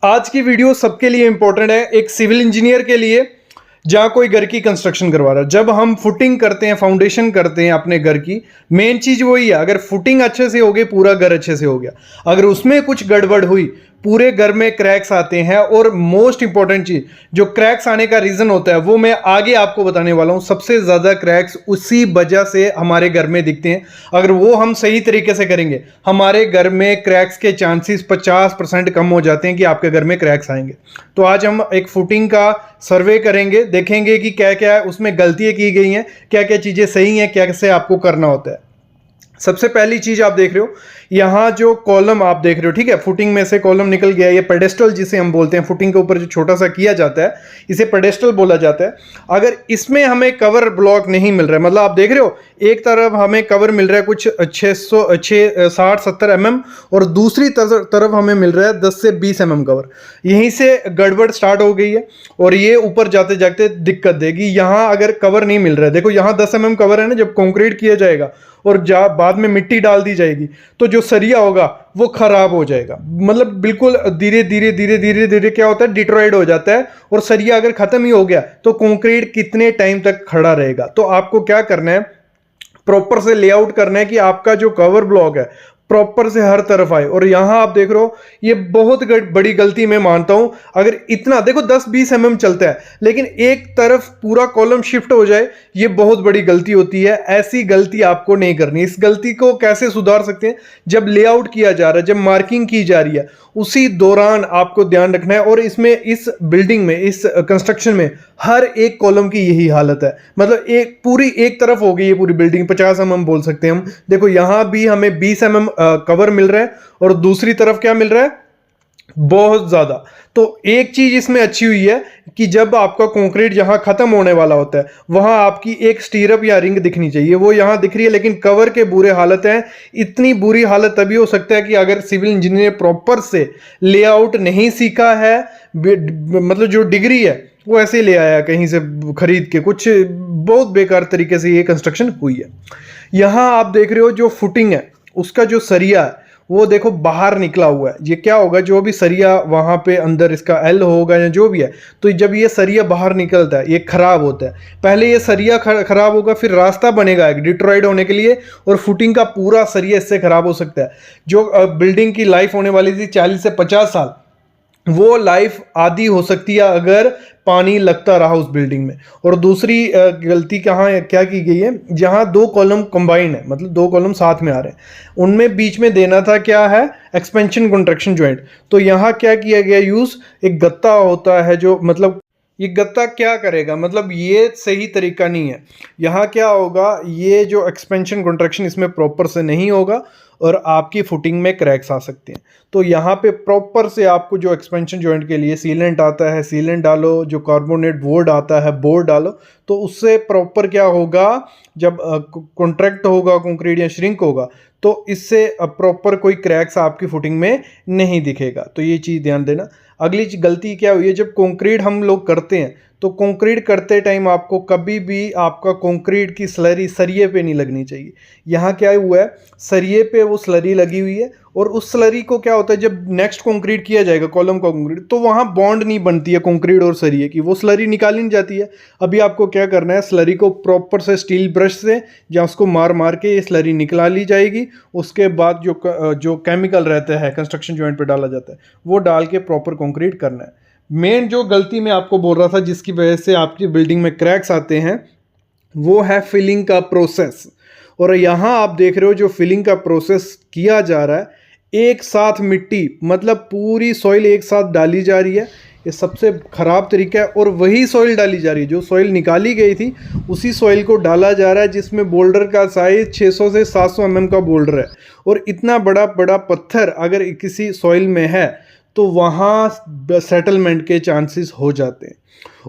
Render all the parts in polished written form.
आज की वीडियो सबके लिए इंपॉर्टेंट है, एक सिविल इंजीनियर के लिए जहां कोई घर की कंस्ट्रक्शन करवा रहा है। जब हम फुटिंग करते हैं, फाउंडेशन करते हैं अपने घर की, मेन चीज वही है। अगर फुटिंग अच्छे से हो गई, पूरा घर अच्छे से हो गया। अगर उसमें कुछ गड़बड़ हुई, पूरे घर में क्रैक्स आते हैं। और मोस्ट इंपॉर्टेंट चीज, जो क्रैक्स आने का रीजन होता है वो मैं आगे आपको बताने वाला हूं। सबसे ज्यादा क्रैक्स उसी वजह से हमारे घर में दिखते हैं। अगर वो हम सही तरीके से करेंगे, हमारे घर में क्रैक्स के चांसेस 50% कम हो जाते हैं कि आपके घर में क्रैक्स आएंगे। तो आज हम एक फुटिंग का सर्वे करेंगे, देखेंगे कि क्या क्या उसमें गलतियां की गई हैं, क्या क्या चीजें सही हैं, क्या कैसे आपको करना होता है। सबसे पहली चीज आप देख रहे हो, यहां जो कॉलम आप देख रहे हो, ठीक है, फुटिंग में से कॉलम निकल गया। ये पेडेस्टल जिसे हम बोलते हैं, फुटिंग के ऊपर जो छोटा सा किया जाता है, इसे पेडेस्टल बोला जाता है। अगर इसमें हमें कवर ब्लॉक नहीं मिल रहा है, मतलब आप देख रहे हो एक तरफ हमें कवर मिल रहा है कुछ 60-70 mm, और दूसरी तरफ हमें मिल रहा है 10 से 20 mm कवर। यहीं से गड़बड़ स्टार्ट हो गई है और ये ऊपर जाते जाते दिक्कत देगी। यहां अगर कवर नहीं मिल रहा है, देखो यहां 10 mm कवर है ना, जब कंक्रीट किया जाएगा और बाद में मिट्टी डाल दी जाएगी तो जो सरिया होगा वो खराब हो जाएगा। मतलब बिल्कुल धीरे धीरे धीरे धीरे धीरे क्या होता है, डिट्रॉयड हो जाता है। और सरिया अगर खत्म ही हो गया तो कंक्रीट कितने टाइम तक खड़ा रहेगा। तो आपको क्या करना है, प्रॉपर से लेआउट करना है कि आपका जो कवर ब्लॉक है प्रॉपर से हर तरफ आए। और यहां आप देख रहे हो, ये बहुत बड़ी गलती मैं मानता हूं। अगर इतना देखो 10-20 mm चलता है, लेकिन एक तरफ पूरा कॉलम शिफ्ट हो जाए, ये बहुत बड़ी गलती होती है। ऐसी गलती आपको नहीं करनी। इस गलती को कैसे सुधार सकते हैं, जब लेआउट किया जा रहा है, जब मार्किंग की जा रही है, उसी दौरान आपको ध्यान रखना है। और इसमें, इस बिल्डिंग में, इस कंस्ट्रक्शन में हर एक कॉलम की यही हालत है। मतलब एक पूरी एक तरफ हो गई है पूरी बिल्डिंग, 50 mm बोल सकते हैं हम। देखो यहां भी हमें 20 mm कवर मिल रहा है और दूसरी तरफ क्या मिल रहा है, बहुत ज्यादा। तो एक चीज इसमें अच्छी हुई है कि जब आपका कंक्रीट जहां खत्म होने वाला होता है, वहां आपकी एक स्टीरअप या रिंग दिखनी चाहिए, वो यहां दिख रही है। लेकिन कवर के बुरे हालत है। इतनी बुरी हालत तभी हो सकता है कि अगर सिविल इंजीनियर प्रॉपर से लेआउट नहीं सीखा है, मतलब जो डिग्री है वो ऐसे ले आया कहीं से खरीद के, कुछ बहुत बेकार तरीके से ये कंस्ट्रक्शन हुई है। यहां आप देख रहे हो जो फुटिंग है, उसका जो सरिया है वो देखो बाहर निकला हुआ है। ये क्या होगा, जो भी सरिया वहां पे अंदर इसका एल होगा या जो भी है, तो जब ये सरिया बाहर निकलता है ये खराब होता है। पहले ये सरिया खराब होगा, फिर रास्ता बनेगा डिट्रॉयड होने के लिए, और फुटिंग का पूरा सरिया इससे खराब हो सकता है। जो बिल्डिंग की लाइफ होने वाली थी 40 से 50 साल, वो लाइफ आधी हो सकती है अगर पानी लगता रहा उस बिल्डिंग में। और दूसरी गलती कहाँ क्या की गई है, जहां दो कॉलम कंबाइंड है, मतलब दो कॉलम साथ में आ रहे हैं, उनमें बीच में देना था क्या है, एक्सपेंशन कंट्रैक्शन जॉइंट। तो यहां क्या किया गया यूज, एक गत्ता होता है जो, मतलब ये गत्ता क्या करेगा, मतलब ये सही तरीका नहीं है। यहाँ क्या होगा, ये जो एक्सपेंशन कंट्रैक्शन इसमें प्रॉपर से नहीं होगा और आपकी फुटिंग में क्रैक्स आ सकते हैं। तो यहाँ पे प्रॉपर से आपको जो एक्सपेंशन जॉइंट के लिए सीलेंट आता है, सीलेंट डालो, जो कार्बोनेट बोर्ड आता है बोर्ड डालो। तो उससे प्रॉपर क्या होगा, जब कॉन्ट्रैक्ट होगा कंक्रीट या श्रिंक होगा, तो इससे प्रॉपर कोई क्रैक्स आपकी फुटिंग में नहीं दिखेगा। तो ये चीज़ ध्यान देना। अगली गलती क्या हुई है, जब कंक्रीट हम लोग करते हैं तो कंक्रीट करते टाइम आपको कभी भी आपका कंक्रीट की स्लरी सरिये पे नहीं लगनी चाहिए। यहाँ क्या हुआ है, सरिये पे वो स्लरी लगी हुई है, और उस स्लरी को क्या होता है, जब नेक्स्ट कंक्रीट किया जाएगा कॉलम का कंक्रीट, तो वहाँ बॉन्ड नहीं बनती है कंक्रीट और सरिये की, वो स्लरी निकाली नहीं जाती है। अभी आपको क्या करना है, स्लरी को प्रॉपर से स्टील ब्रश से या उसको मार मार के ये स्लरी निकाल ली जाएगी। उसके बाद जो केमिकल रहता है कंस्ट्रक्शन जॉइंट पे डाला जाता है, वो डाल के प्रॉपर कंक्रीट करना है। मेन जो गलती मैं आपको बोल रहा था जिसकी वजह से आपकी बिल्डिंग में क्रैक्स आते हैं, वो है फिलिंग का प्रोसेस। और यहाँ आप देख रहे हो जो फिलिंग का प्रोसेस किया जा रहा है, एक साथ मिट्टी, मतलब पूरी सॉइल एक साथ डाली जा रही है। ये सबसे ख़राब तरीका है। और वही सॉइल डाली जा रही है, जो सॉइल निकाली गई थी उसी सॉइल को डाला जा रहा है, जिसमें बोल्डर का साइज 600 से 700 mm का बोल्डर है। और इतना बड़ा बड़ा पत्थर अगर किसी सॉइल में है तो वहाँ सेटलमेंट के चांसेस हो जाते हैं।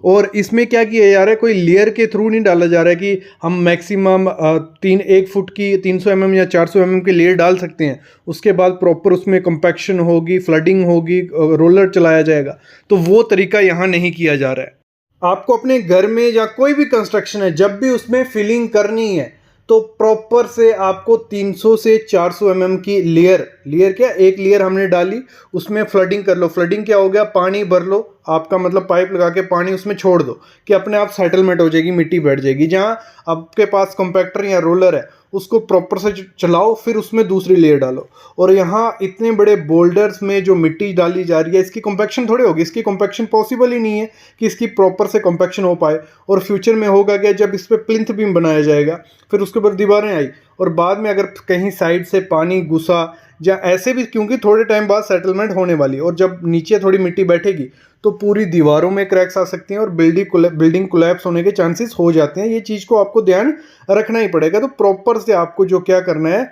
और इसमें क्या किया जा रहा है, कोई लेयर के थ्रू नहीं डाला जा रहा है कि हम मैक्सिमम 1 फुट की 300 mm या 400 mm की लेयर डाल सकते हैं, उसके बाद प्रॉपर उसमें कंपैक्शन होगी, फ्लडिंग होगी, रोलर चलाया जाएगा। तो वो तरीका यहाँ नहीं किया जा रहा है। आपको अपने घर में या कोई भी कंस्ट्रक्शन है, जब भी उसमें फिलिंग करनी है तो प्रॉपर से आपको 300 से 400 की लेयर क्या, एक लेयर हमने डाली, उसमें फ्लडिंग कर लो। फ्लडिंग क्या हो गया, पानी भर लो आपका, मतलब पाइप लगा के पानी उसमें छोड़ दो कि अपने आप सेटलमेंट हो जाएगी, मिट्टी बैठ जाएगी। जहाँ आपके पास कॉम्पैक्टर या रोलर है उसको प्रॉपर से चलाओ, फिर उसमें दूसरी लेयर डालो। और यहाँ इतने बड़े बोल्डर्स में जो मिट्टी डाली जा रही है, इसकी कॉम्पैक्शन थोड़ी होगी, इसकी कॉम्पैक्शन पॉसिबल ही नहीं है कि इसकी प्रॉपर से कॉम्पैक्शन हो पाए। और फ्यूचर में होगा क्या, जब इस पर प्लिंथ बीम बनाया जाएगा, फिर उसके ऊपर दीवारें आई, और बाद में अगर कहीं साइड से पानी घुसा या ऐसे भी, क्योंकि थोड़े टाइम बाद सेटलमेंट होने वाली, और जब नीचे थोड़ी मिट्टी बैठेगी तो पूरी दीवारों में क्रैक्स आ सकती हैं और बिल्डिंग कोलैप्स होने के चांसेस हो जाते हैं। ये चीज़ को आपको ध्यान रखना ही पड़ेगा। तो प्रॉपर से आपको जो क्या करना है,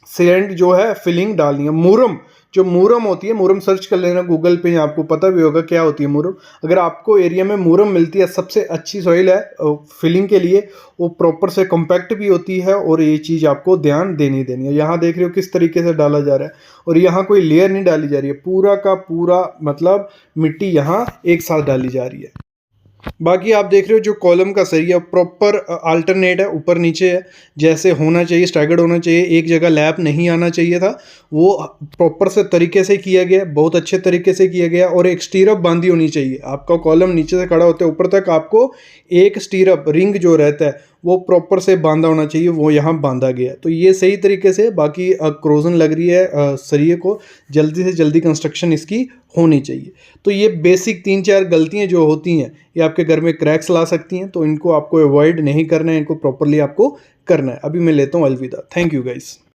सीलेंट जो है फिलिंग डालनी है। मुरम, जो मुरम होती है, मुरम सर्च कर लेना गूगल पे, आपको पता भी होगा क्या होती है मुरम। अगर आपको एरिया में मुरम मिलती है, सबसे अच्छी सॉइल है फिलिंग के लिए, वो प्रॉपर से कॉम्पैक्ट भी होती है, और ये चीज़ आपको ध्यान देनी है। यहाँ देख रहे हो किस तरीके से डाला जा रहा है, और यहाँ कोई लेयर नहीं डाली जा रही है, पूरा का पूरा मतलब मिट्टी यहाँ एक साथ डाली जा रही है। बाकी आप देख रहे हो जो कॉलम का सरिया प्रॉपर अल्टरनेट है, ऊपर नीचे है, जैसे होना चाहिए, स्टैगर्ड होना चाहिए, एक जगह लैप नहीं आना चाहिए था, वो प्रॉपर से तरीके से किया गया, बहुत अच्छे तरीके से किया गया। और एक स्टीरअप बांधी होनी चाहिए, आपका कॉलम नीचे से खड़ा होता है ऊपर तक, आपको एक स्टीरअप रिंग जो रहता है वो प्रॉपर से बांधा होना चाहिए, वो यहाँ बांधा गया। तो ये सही तरीके से, बाकी क्रोजन लग रही है सरिये को, जल्दी से जल्दी कंस्ट्रक्शन इसकी होनी चाहिए। तो ये बेसिक 3-4 गलतियाँ जो होती हैं, ये आपके घर में क्रैक्स ला सकती हैं, तो इनको आपको अवॉइड नहीं करना है, इनको प्रॉपरली आपको करना है। अभी मैं लेता हूँ अलविदा। Thank you guys.